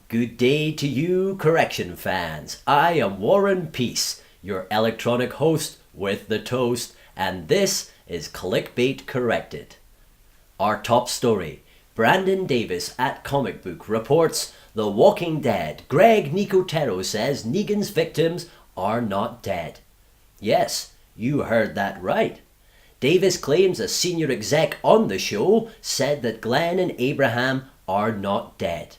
Good day to you, correction fans. I am Warren Peace, your electronic host with the toast, and this is Clickbait Corrected. Our top story. Brandon Davis at Comicbook reports The Walking Dead. Greg Nicotero says Negan's victims are not dead. Yes, you heard that right. Davis claims a senior exec on the show said that Glenn and Abraham are not dead.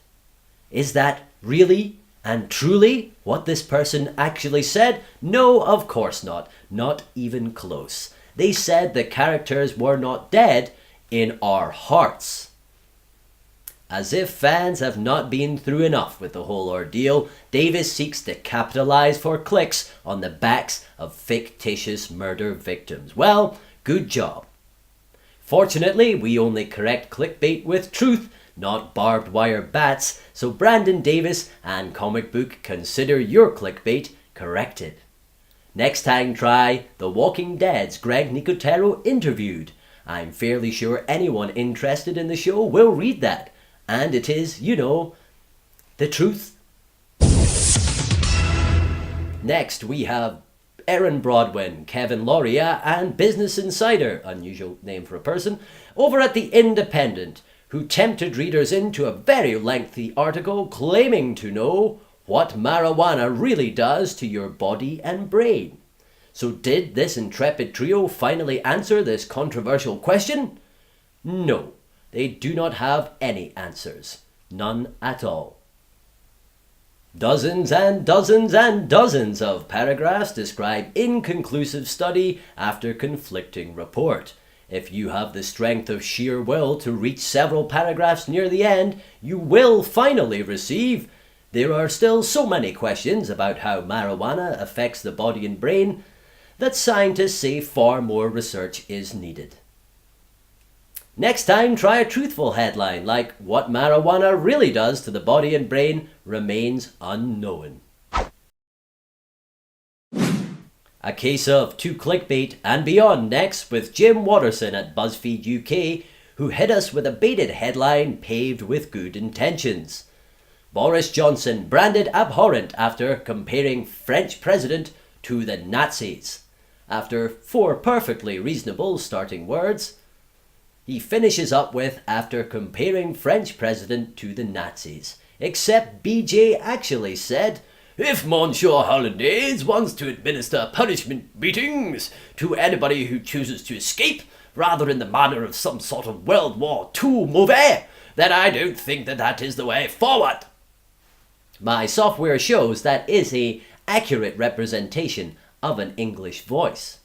Is that really and truly what this person actually said? No, of course not. Not even close. They said the characters were not dead in our hearts. As if fans have not been through enough with the whole ordeal, Davis seeks to capitalize for clicks on the backs of fictitious murder victims. Well, good job. Fortunately, we only correct clickbait with truth, not barbed wire bats, so Brandon Davis and Comicbook consider your clickbait corrected. Next time try The Walking Dead's Greg Nicotero interviewed. I'm fairly sure anyone interested in the show will read that. And it is, you know, the truth. Next we have Aaron Brodwin, Kevin Lauria and Business Insider, unusual name for a person, over at The Independent, who tempted readers into a very lengthy article claiming to know what marijuana really does to your body and brain. So did this intrepid trio finally answer this controversial question? No, they do not have any answers. None at all. Dozens and dozens and dozens of paragraphs describe inconclusive study after conflicting report. If you have the strength of sheer will to reach several paragraphs near the end, you will finally receive. There are still so many questions about how marijuana affects the body and brain that scientists say far more research is needed. Next time, try a truthful headline like what marijuana really does to the body and brain remains unknown. A case of two clickbait and beyond next with Jim Watterson at Buzzfeed UK, who hit us with a baited headline paved with good intentions. Boris Johnson branded abhorrent after comparing French president to the Nazis. After 4 perfectly reasonable starting words, he finishes up with after comparing French president to the Nazis. Except BJ actually said, if Monsieur Hollandaise wants to administer punishment beatings to anybody who chooses to escape, rather in the manner of some sort of World War II movie, then I don't think that is the way forward. My software shows that is an accurate representation of an English voice.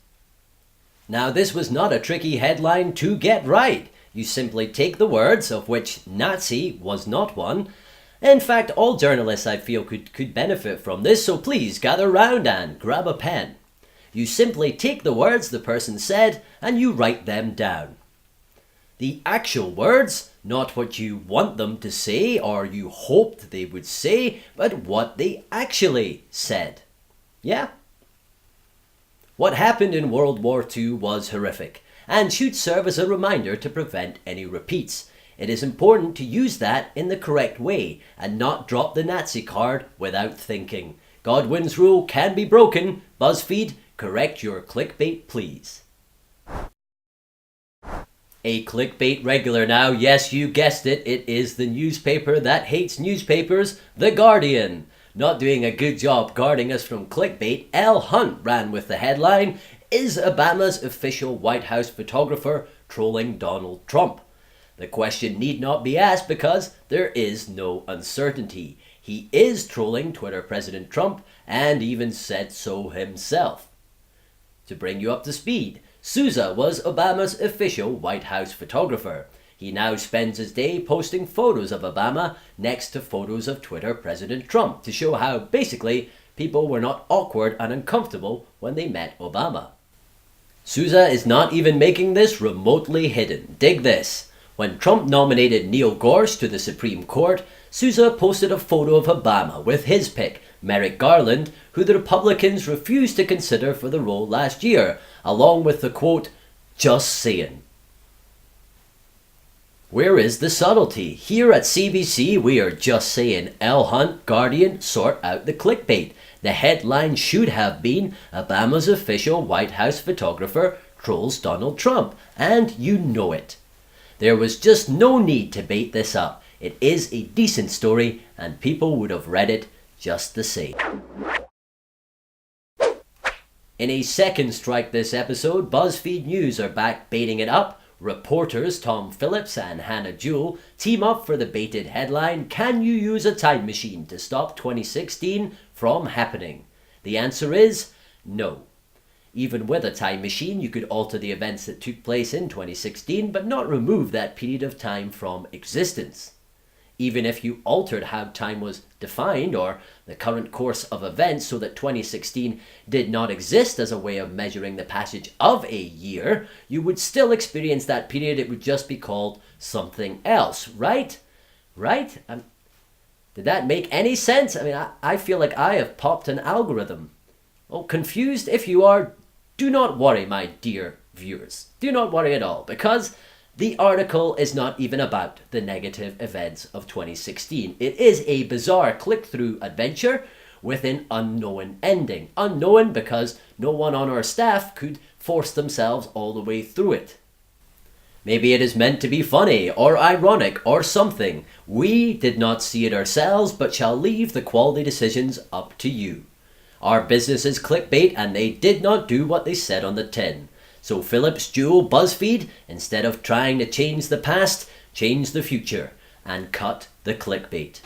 Now this was not a tricky headline to get right. You simply take the words, of which Nazi was not one. In fact, all journalists I feel could benefit from this, so please gather round and grab a pen. You simply take the words the person said and you write them down. The actual words, not what you want them to say or you hoped they would say, but what they actually said. Yeah? What happened in World War II was horrific and should serve as a reminder to prevent any repeats. It is important to use that in the correct way and not drop the Nazi card without thinking. Godwin's rule can be broken. BuzzFeed, correct your clickbait, please. A clickbait regular now, yes, you guessed it, it is the newspaper that hates newspapers, The Guardian. Not doing a good job guarding us from clickbait, Elle Hunt ran with the headline, Is Obama's official White House photographer trolling Donald Trump? The question need not be asked because there is no uncertainty. He is trolling Twitter President Trump and even said so himself. To bring you up to speed, Sousa was Obama's official White House photographer. He now spends his day posting photos of Obama next to photos of Twitter President Trump to show how, basically, people were not awkward and uncomfortable when they met Obama. Sousa is not even making this remotely hidden. Dig this. When Trump nominated Neil Gorsuch to the Supreme Court, Sousa posted a photo of Obama with his pick, Merrick Garland, who the Republicans refused to consider for the role last year, along with the quote, just saying. Where is the subtlety? Here at CBC, we are just saying, Elle Hunt, Guardian, sort out the clickbait. The headline should have been, Obama's official White House photographer trolls Donald Trump, and you know it. There was just no need to bait this up. It is a decent story, and people would have read it just the same. In a second strike this episode, Buzzfeed News are back baiting it up. Reporters Tom Phillips and Hannah Jewell team up for the baited headline, Can you use a time machine to stop 2016 from happening? The answer is no. Even with a time machine, you could alter the events that took place in 2016, but not remove that period of time from existence. Even if you altered how time was defined or the current course of events so that 2016 did not exist as a way of measuring the passage of a year, you would still experience that period. It would just be called something else, right? Right? Did that make any sense? I mean, I feel like I have popped an algorithm. Oh, confused? If you are, do not worry, my dear viewers. Do not worry at all, because the article is not even about the negative events of 2016. It is a bizarre click-through adventure with an unknown ending. Unknown because no one on our staff could force themselves all the way through it. Maybe it is meant to be funny or ironic or something. We did not see it ourselves, but shall leave the quality decisions up to you. Our business is clickbait, and they did not do what they said on the tin. So Phillips, Jewell, Buzzfeed, instead of trying to change the past, change the future and cut the clickbait.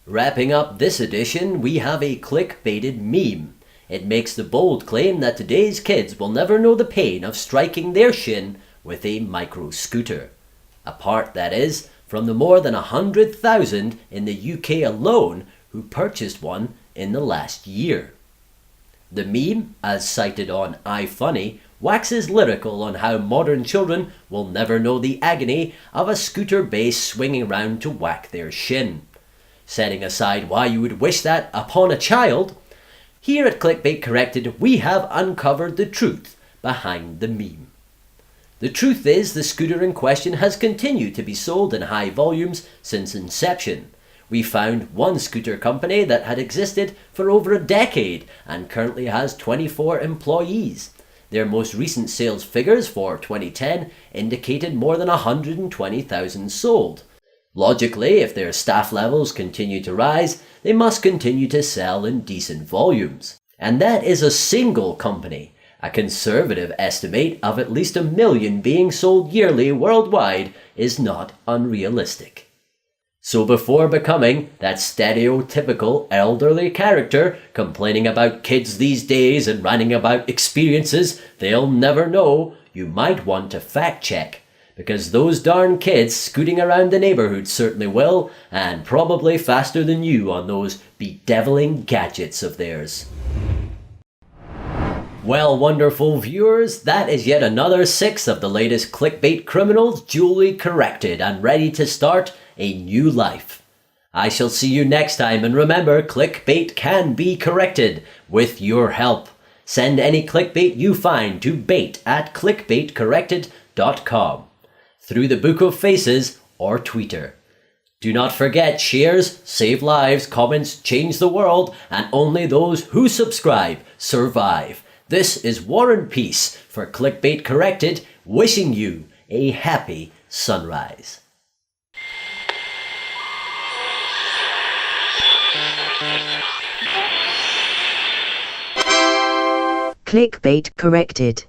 Wrapping up this edition, we have a clickbaited meme. It makes the bold claim that today's kids will never know the pain of striking their shin with a micro scooter. Apart, that is, from the more than 100,000 in the UK alone who purchased one in the last year. The meme, as cited on iFunny, waxes lyrical on how modern children will never know the agony of a scooter base swinging round to whack their shin. Setting aside why you would wish that upon a child, here at Clickbait Corrected we have uncovered the truth behind the meme. The truth is the scooter in question has continued to be sold in high volumes since inception. We found one scooter company that had existed for over a decade and currently has 24 employees. Their most recent sales figures for 2010 indicated more than 120,000 sold. Logically, if their staff levels continue to rise, they must continue to sell in decent volumes. And that is a single company. A conservative estimate of at least 1 million being sold yearly worldwide is not unrealistic. So before becoming that stereotypical elderly character complaining about kids these days and ranting about experiences they'll never know, you might want to fact check. Because those darn kids scooting around the neighbourhood certainly will, and probably faster than you on those bedeviling gadgets of theirs. Well, wonderful viewers, that is yet another 6 of the latest clickbait criminals duly corrected and ready to start a new life. I shall see you next time, and remember, clickbait can be corrected with your help. Send any clickbait you find to bait@clickbaitcorrected.com through the Book of Faces or Twitter. Do not forget, shares save lives, comments change the world, and only those who subscribe survive. This is War and Peace for Clickbait Corrected, wishing you a happy sunrise. Clickbait Corrected.